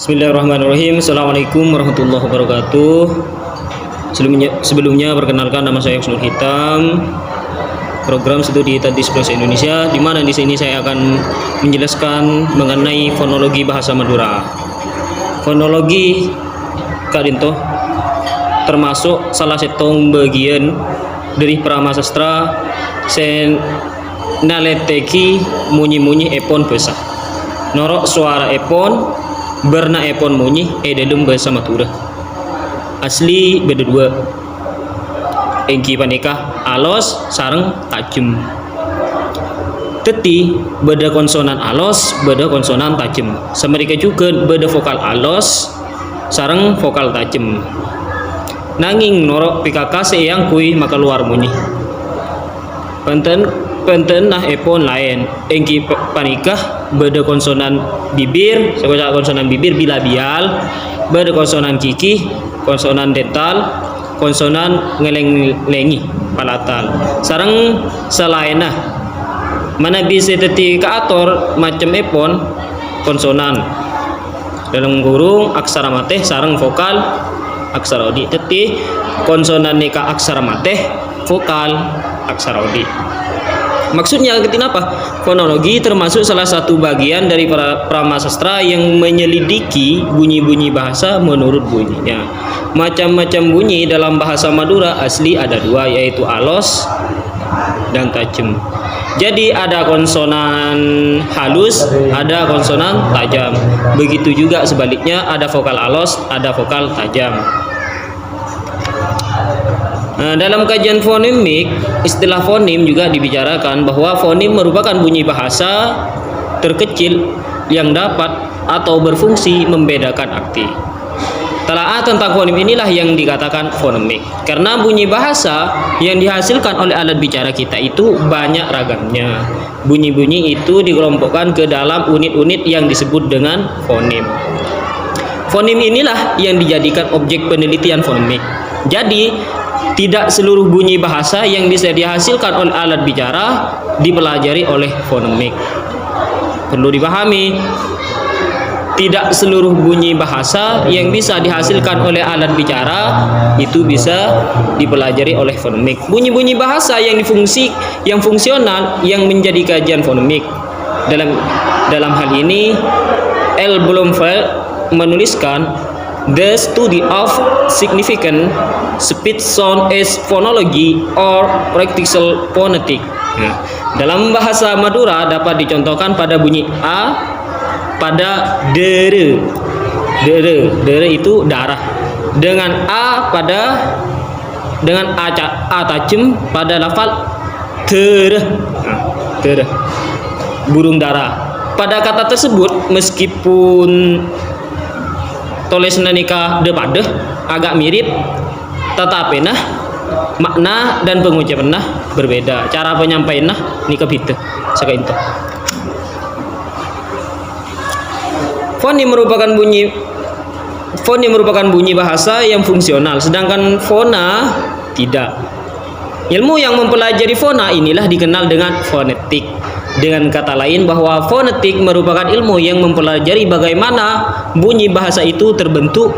Bismillahirrahmanirrahim. Assalamualaikum warahmatullahi wabarakatuh. Sebelumnya perkenalkan, nama saya Husnul Hitam, program studi Tadris Bahasa Indonesia, di mana di sini saya akan menjelaskan mengenai fonologi bahasa Madura. Fonologi Kak Dinto termasuk salah satu bagian dari prama sastra sen naleteki munyi-munyi epon besa norok suara epon berna epon munyi dalam bahasa Madura asli beda dua engki panika alos sareng tajem teti beda konsonan alos beda konsonan tajem semerika juga beda vokal alos sareng vokal tajem nanging norok PKK yang kui maka luar munyi penten nah epon lain engki panikah beda konsonan bibir sekolah konsonan bibir bilabial beda konsonan kiki konsonan dental konsonan ngeleng-lengi palatal sareng selain nah mana bisa teti kaator macam epon konsonan dalam gurung aksara mateh sareng vokal aksara odi teti konsonan neka aksara mateh vokal aksara odi. Maksudnya kenapa? Fonologi termasuk salah satu bagian dari prama sastra yang menyelidiki bunyi-bunyi bahasa menurut bunyinya. Macam-macam bunyi dalam bahasa Madura asli ada dua, yaitu alos dan tajem. Jadi ada konsonan halus, ada konsonan tajam. Begitu juga sebaliknya, ada vokal alos, ada vokal tajam. Nah, dalam kajian fonemik, istilah fonim juga dibicarakan bahwa fonim merupakan bunyi bahasa terkecil yang dapat atau berfungsi membedakan arti. Telaah tentang fonim inilah yang dikatakan fonemik. Karena bunyi bahasa yang dihasilkan oleh alat bicara kita itu banyak ragamnya. Bunyi-bunyi itu dikelompokkan ke dalam unit-unit yang disebut dengan fonim. Fonim inilah yang dijadikan objek penelitian fonemik. Jadi tidak seluruh bunyi bahasa yang bisa dihasilkan oleh alat bicara dipelajari oleh fonemik. Perlu dipahami, tidak seluruh bunyi bahasa yang bisa dihasilkan oleh alat bicara itu bisa dipelajari oleh fonemik. Bunyi-bunyi bahasa yang fungsional yang menjadi kajian fonemik. Dalam hal ini, L. Bloemfontein menuliskan The study of significant speech sound is phonology or practical phonetic. Nah, dalam bahasa Madura dapat dicontohkan pada bunyi a pada dere. Dere itu darah. Dengan a tajem pada lafal tereh. Nah, tereh. Burung dara. Pada kata tersebut meskipun tulisna nikah depadeh agak mirip, tetapi nah makna dan pengucapan nah berbeda. Cara penyampaian nah nikah beda sakainto. Fonim merupakan bunyi bahasa yang fungsional, sedangkan fona tidak. Ilmu yang mempelajari fona inilah dikenal dengan fonetik. Dengan kata lain bahwa fonetik merupakan ilmu yang mempelajari bagaimana bunyi bahasa itu terbentuk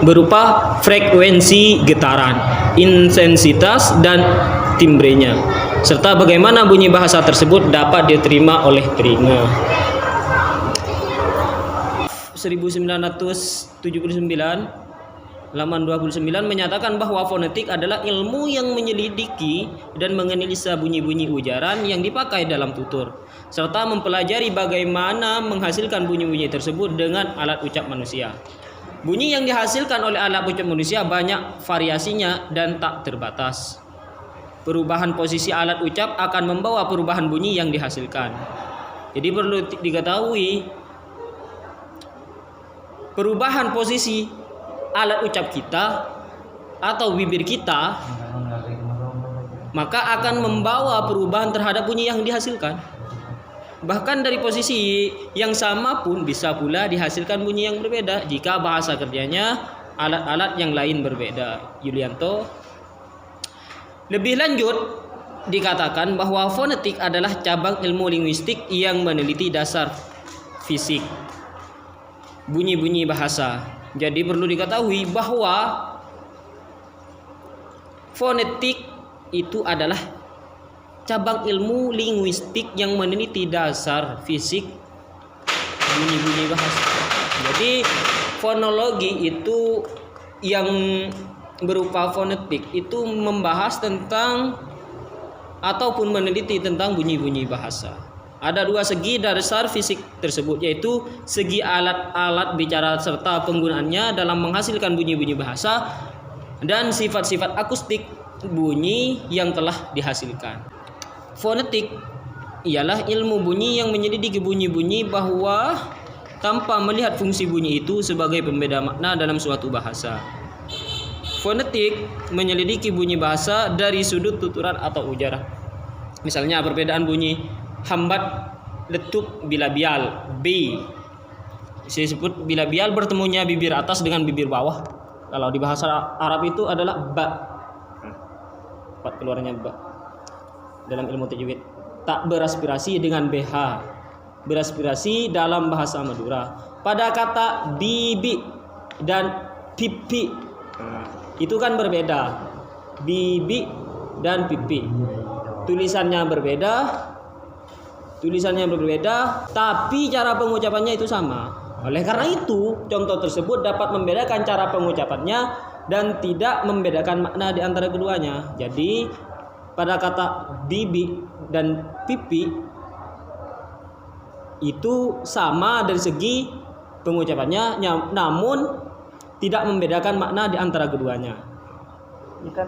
berupa frekuensi getaran, intensitas dan timbrenya, serta bagaimana bunyi bahasa tersebut dapat diterima oleh telinga. 1979 halaman 29 menyatakan bahwa fonetik adalah ilmu yang menyelidiki dan menganalisa bunyi-bunyi ujaran yang dipakai dalam tutur, serta mempelajari bagaimana menghasilkan bunyi-bunyi tersebut dengan alat ucap manusia. Bunyi yang dihasilkan oleh alat ucap manusia banyak variasinya dan tak terbatas. Perubahan posisi alat ucap akan membawa perubahan bunyi yang dihasilkan. Jadi perlu diketahui perubahan posisi alat ucap kita atau bibir kita maka akan membawa perubahan terhadap bunyi yang dihasilkan. Bahkan dari posisi yang sama pun bisa pula dihasilkan bunyi yang berbeda jika bahasa kerjanya alat-alat yang lain berbeda. Yulianto. Lebih lanjut dikatakan bahwa fonetik adalah cabang ilmu linguistik yang meneliti dasar fisik, bunyi-bunyi bahasa. Jadi perlu diketahui bahwa fonetik itu adalah cabang ilmu linguistik yang meneliti dasar fisik bunyi-bunyi bahasa. Jadi fonologi itu yang berupa fonetik itu membahas tentang ataupun meneliti tentang bunyi-bunyi bahasa. Ada dua segi dasar fisik tersebut, yaitu segi alat-alat bicara serta penggunaannya dalam menghasilkan bunyi-bunyi bahasa dan sifat-sifat akustik bunyi yang telah dihasilkan. Fonetik ialah ilmu bunyi yang menyelidiki bunyi-bunyi bahwa tanpa melihat fungsi bunyi itu sebagai pembeda makna dalam suatu bahasa. Fonetik menyelidiki bunyi bahasa dari sudut tuturan atau ujaran. Misalnya perbedaan bunyi hambat letup bilabial B. Saya sebut bilabial bertemunya bibir atas dengan bibir bawah. Kalau di bahasa Arab itu adalah ba. Cepat keluarnya ba. Dalam ilmu tajwid. Tak beraspirasi dengan BH. Beraspirasi dalam bahasa Madura. Pada kata bibi dan pipi itu kan berbeda. Bibi dan pipi. Tulisannya berbeda, tapi cara pengucapannya itu sama. Oleh karena itu, contoh tersebut dapat membedakan cara pengucapannya dan tidak membedakan makna di antara keduanya. Jadi, pada kata bibi dan pipi itu sama dari segi pengucapannya, namun tidak membedakan makna di antara keduanya.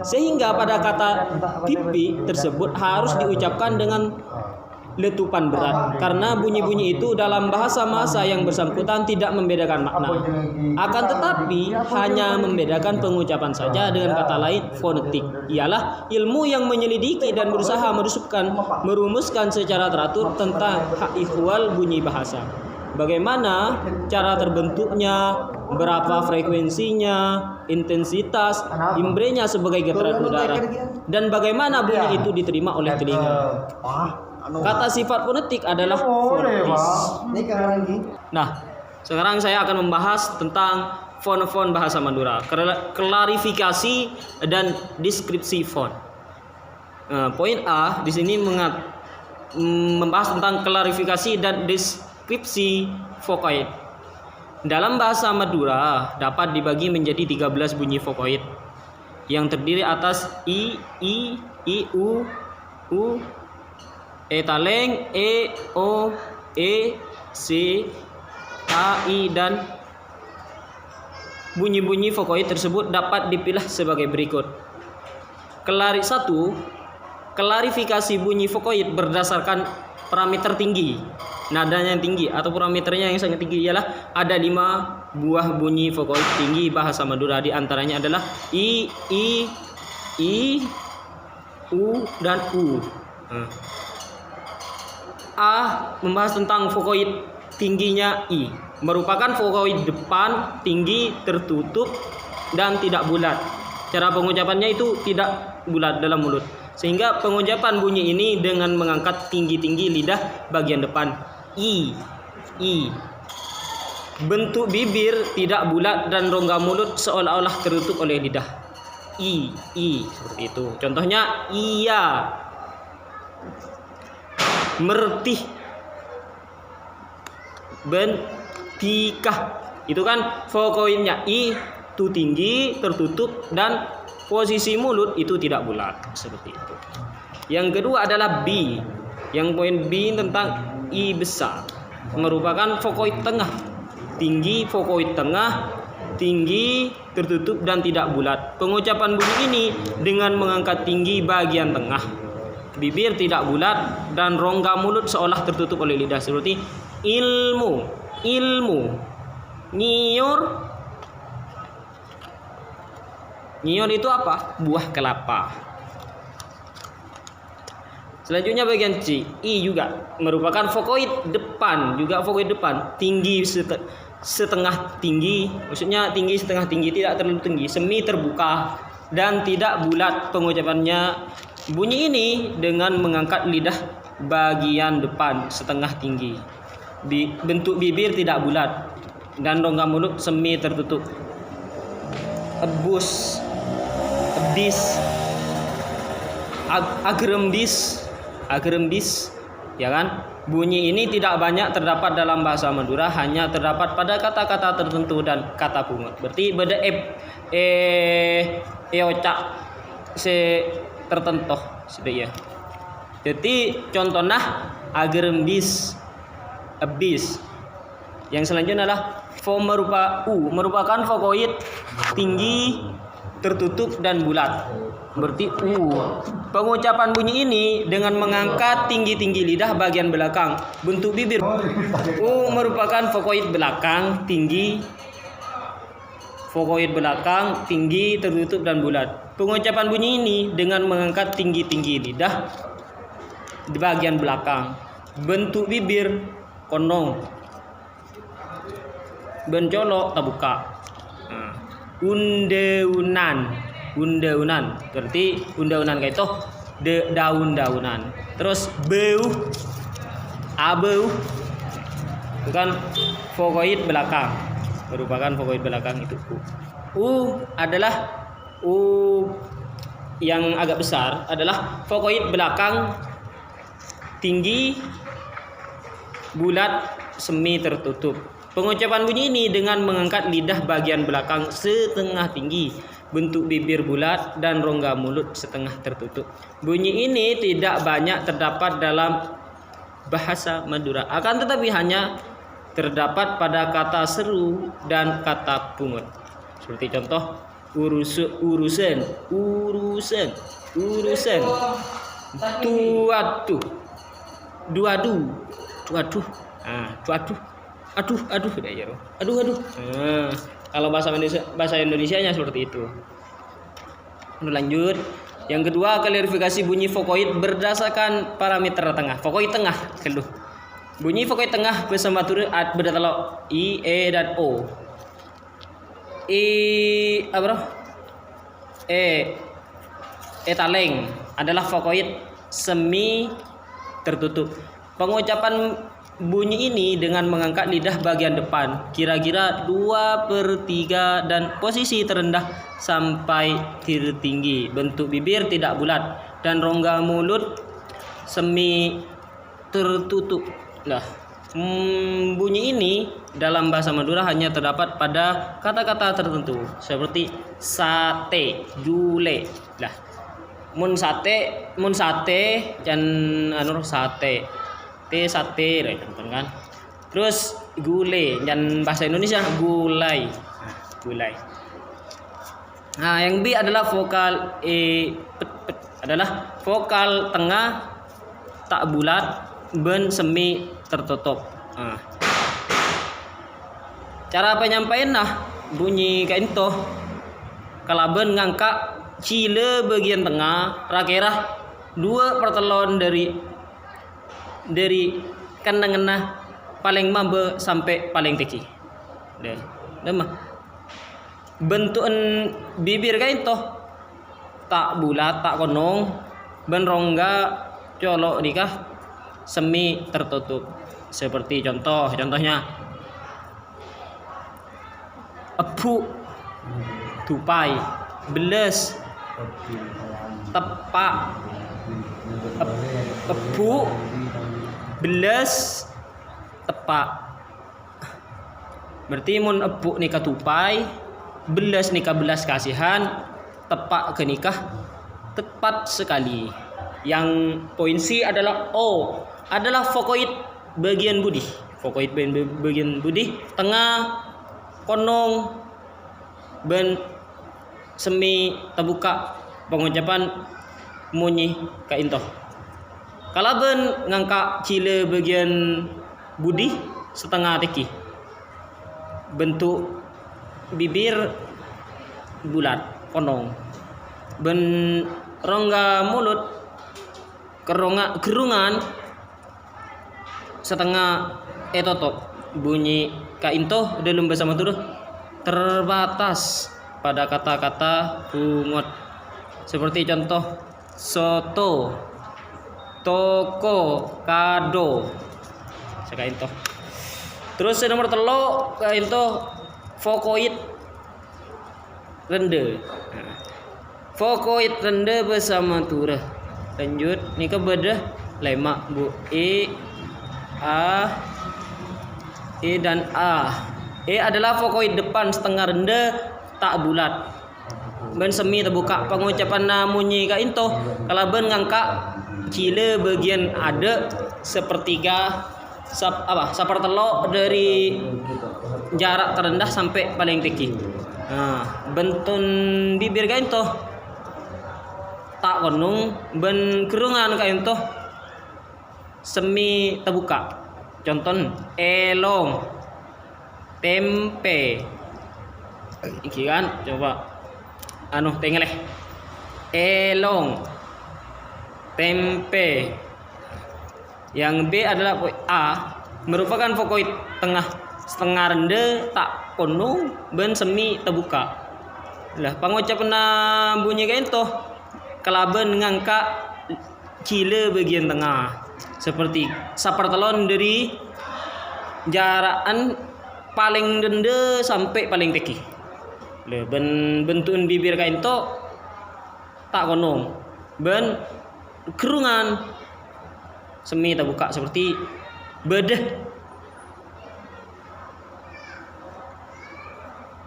Sehingga pada kata pipi tersebut harus diucapkan dengan letupan berat, karena bunyi-bunyi itu dalam bahasa yang bersangkutan tidak membedakan makna, akan tetapi hanya membedakan pengucapan saja. Dengan kata lain, fonetik ialah ilmu yang menyelidiki dan berusaha merumuskan secara teratur tentang hak ihwal bunyi bahasa. Bagaimana cara terbentuknya, berapa frekuensinya, intensitas, imbrenya sebagai getaran udara, dan bagaimana bunyi itu diterima oleh telinga. Kata sifat fonetik adalah fonetis. Nah, sekarang saya akan membahas tentang fon-fon bahasa Madura, klarifikasi dan deskripsi fon. Poin A di sini membahas tentang klarifikasi dan deskripsi vokoid. Dalam bahasa Madura dapat dibagi menjadi 13 bunyi vokoid yang terdiri atas I, U, E taleng, E, O, E, C, A, I, dan bunyi-bunyi vokoid tersebut dapat dipilah sebagai berikut. 1. Klarifikasi bunyi vokoid berdasarkan parameter tinggi. Nadanya yang tinggi atau parameternya yang sangat tinggi ialah ada 5 buah bunyi vokoid tinggi bahasa Madura. Di antaranya adalah I, U, dan U. A membahas tentang vokoid tingginya I, merupakan vokoid depan tinggi, tertutup, dan tidak bulat. Cara pengucapannya itu tidak bulat dalam mulut, sehingga pengucapan bunyi ini dengan mengangkat tinggi-tinggi lidah bagian depan. I. Bentuk bibir tidak bulat dan rongga mulut seolah-olah tertutup oleh lidah. I seperti itu. Contohnya iya, mertih, bentikah. Itu kan vokoidnya I itu tinggi, tertutup, dan posisi mulut itu tidak bulat, seperti itu. Yang kedua adalah B. Yang poin B tentang I besar, merupakan vokoid tengah, tinggi, vokoid tengah, tinggi, tertutup, dan tidak bulat. Pengucapan bunyi ini dengan mengangkat tinggi bagian tengah, bibir tidak bulat, dan rongga mulut seolah tertutup oleh lidah, seperti ilmu, nyiur itu apa? Buah kelapa. Selanjutnya bagian C, I juga merupakan vokoid depan, juga vokoid depan, tinggi setengah tinggi, maksudnya tinggi setengah tinggi, tidak terlalu tinggi, semi terbuka, dan tidak bulat. Pengucapannya bunyi ini dengan mengangkat lidah bagian depan setengah tinggi. Bentuk bibir tidak bulat. dan rongga mulut semi tertutup. Ebus, ebis, agrembis, ya kan? Bunyi ini tidak banyak terdapat dalam bahasa Madura, hanya terdapat pada kata-kata tertentu dan kata pungut. Berarti beda ocak se tertentu sudah ya. Jadi contohnya agrembis, ebis. Yang selanjutnya adalah merupakan vokoid tinggi, tertutup dan bulat. Berarti pengucapan bunyi ini dengan mengangkat tinggi-tinggi lidah bagian belakang. Bentuk bibir merupakan vokoid belakang tinggi, tertutup dan bulat. Pengucapan bunyi ini dengan mengangkat tinggi-tinggi lidah di bagian belakang. Bentuk bibir konong, bencolok terbuka. Undeunan berarti undeunan kayak itu daun-daunan. Terus abeu itu kan vokoid belakang, merupakan vokoid belakang itu. Adalah yang agak besar adalah vokoid belakang tinggi, bulat, semi tertutup. Pengucapan bunyi ini dengan mengangkat lidah bagian belakang setengah tinggi, bentuk bibir bulat dan rongga mulut setengah tertutup. Bunyi ini tidak banyak terdapat dalam bahasa Madura, akan tetapi hanya terdapat pada kata seru dan kata pungut. Seperti contoh urusan, duadu, aduh. Kalau bahasa Indonesianya seperti itu. Lanjut. Yang kedua, klarifikasi bunyi vokoid berdasarkan parameter tengah. Vokoid tengah, keluh. Bunyi vokoid tengah bahasa Madura berdatalok I, E dan O. Taleng adalah vokoid semi tertutup. Pengucapan bunyi ini dengan mengangkat lidah bagian depan kira-kira 2/3 dan posisi terendah sampai tertinggi. Bentuk bibir tidak bulat dan rongga mulut semi tertutup. Bunyi ini dalam bahasa Madura hanya terdapat pada kata-kata tertentu seperti sate, jule. Mun sate dan sate. Sate kan. Terus gulai dan bahasa Indonesia gulai. Nah, yang B adalah vokal adalah vokal tengah tak bulat ben semi tertutup. Cara penyampaian bunyi kayak itu kalaben ngangkat cile bagian tengah rakera 2 pertelon dari kandang paling mabe sampai paling teki. Bentukan bibir kayak itu tak bulat, tak konong, ben rongga colok nikah semi tertutup. Seperti contohnya epu, tupai, beles, tepak, epu, beles, tepak. Berarti mun epu nikah tupai, belas nikah belas kasihan, tepak ke nikah tepat sekali. Yang poin C adalah O, adalah vokoid bagian budi. Vokoid bagian budi tengah konong ben semi terbuka. Pengucapan munyi kaintoh. Kalaben ngangka cile bagian budi setengah teki. Bentuk bibir bulat konong. Ben rongga mulut kerungan setengah etotop. Bunyi kaintoh dalam bahasa Madura terbatas pada kata-kata pungut. Seperti contoh soto, toko, kado. Sekain toh. Terus nomor telu itu vokoid rende. Vokoid rende bersama turah. Lanjut nih ke bedah lemak bu A E dan A. E adalah vokoid depan setengah rende tak bulat. Ben semi terbuka pengucapan namunyi ka into kalau ben ngangka cile bagian ada sepertiga sepertelo dari jarak terendah sampai paling tinggi. Nah, bentun bibir ka into tak konung ben kerungan ka into semi terbuka. Contoh elong tempe iki kan coba tengeleh elong tempe. Yang B adalah A merupakan vokoid tengah setengah rende tak konung ben semi terbuka. Lah pengucapan bunyi kain toh kalaben ngangka cile bagian tengah seperti sapertelon dari jarakan paling rende sampai paling tinggi. Le bentukan bibir kain to tak konong ben kerungan semi terbuka seperti bedah.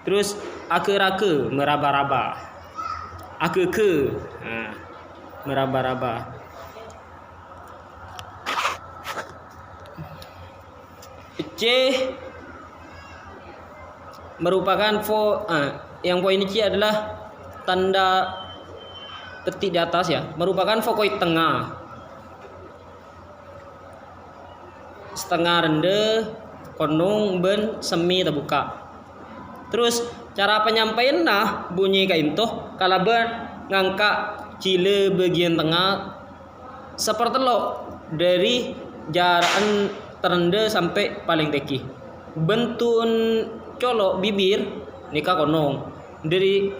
Terus ake-rake meraba-raba, ake-ke meraba-raba. C merupakan yang poin C adalah tanda petik di atas ya, merupakan vokoid tengah setengah rende konung ben semi terbuka. Terus cara penyampaian bunyi kain toh kalau ben ngangka cile bagian tengah sepertelo dari jarakan terende sampai paling tinggi. Bentun colok bibir nikah konong dari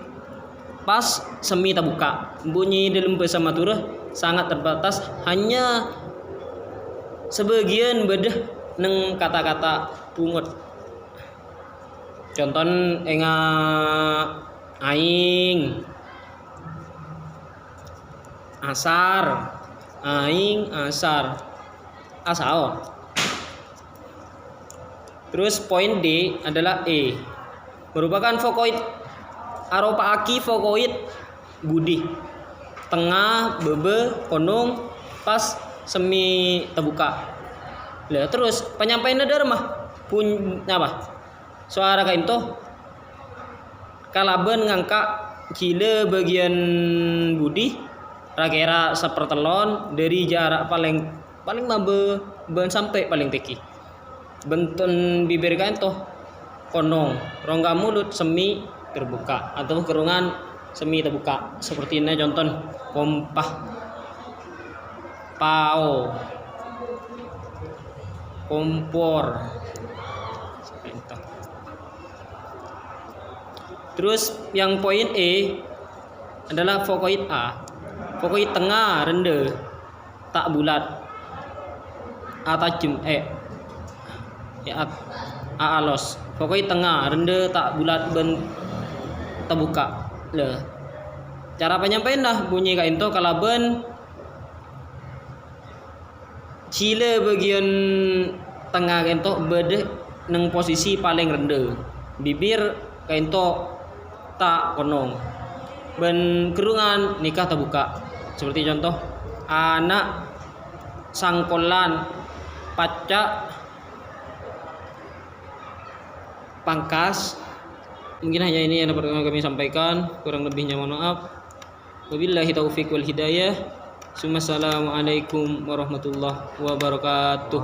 pas semi terbuka. Bunyi dalam bersama turah sangat terbatas, hanya sebagian bedah neng kata-kata pungut. Contoh enga aing asar, aing asar asao. Terus poin D adalah E merupakan vokoid aropa aki vokoid budi tengah bebe konung pas semi terbuka. Lah terus penyampaian ada mah pun apa suara kain toh kalaben ngangka cile bagian budi rakera sepertelon dari jarak paling mabe ben sampai paling tinggi. Bentun bibir kain toh konong rongga mulut semi terbuka atau kerungan semi terbuka seperti ini contoh kompah pao kompor. Terus yang poin E adalah vokoid A, vokoid tengah rende tak bulat atajem ya alos vokoid tengah rende tak bulat ben terbuka. Le cara penyampaian bunyi kain to kalau ben cile bagian tengah kain to bedeh neng posisi paling rende bibir kain to tak konong ben kerungan nikah terbuka seperti contoh anak sangkolan pacak pangkas. Mungkin hanya ini yang dapat kami sampaikan, kurang lebihnya mohon maaf. Wabillahi taufiq wal hidayah. Assalamualaikum warahmatullahi wabarakatuh.